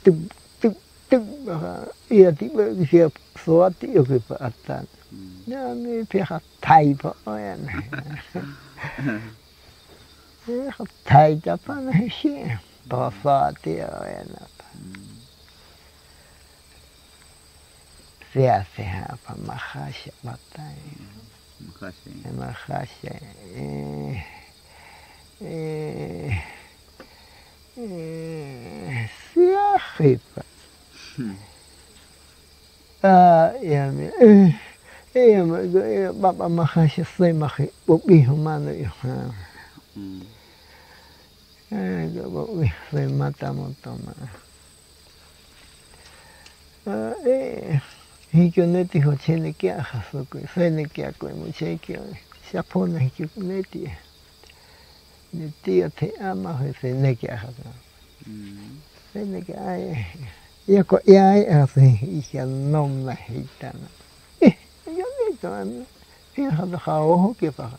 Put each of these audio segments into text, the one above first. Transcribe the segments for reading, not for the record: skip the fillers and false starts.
tum tum tum ia tiba siap suatu yo ke atan ya mi pihak Thai po yan Thai apa nih sih bahasa dia yan apa sia apa makasih matai makasih siapa ya bapak makasih saya makasih bukti humano ya bukti saya mata motoma hikioneti ho chene kia hasoku sene kia ko muchekio japona hikioneti Nitio te ama ho sene kia haso sene kia ai ya ko ai ase hija nom na hitana yo ni to ya ha ho ke pa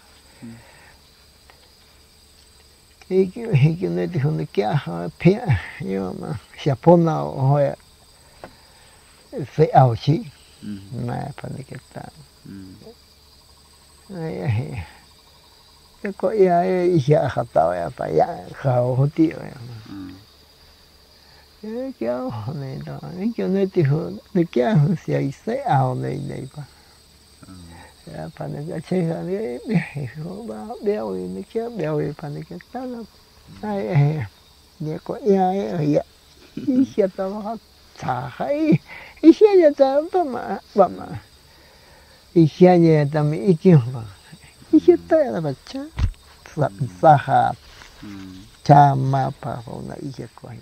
hikioneti ho kia ha pe yo ma japona ho se ao chi mà phần cái ta ai có ai giờ học tao ya phải ya khảo hỗ tiêu ya cái kiểu này đó cái kiểu này thì nó kia sẽ sẽ ao này này pa ya phần cái chơi này không bao đeo nó kia đeo phần cái ta nó ai nhớ có ai ở ya giờ tao học chả hay isianya ta mama isianya ta mi ikiwa isita ya bacha saha chama pa na ije kwa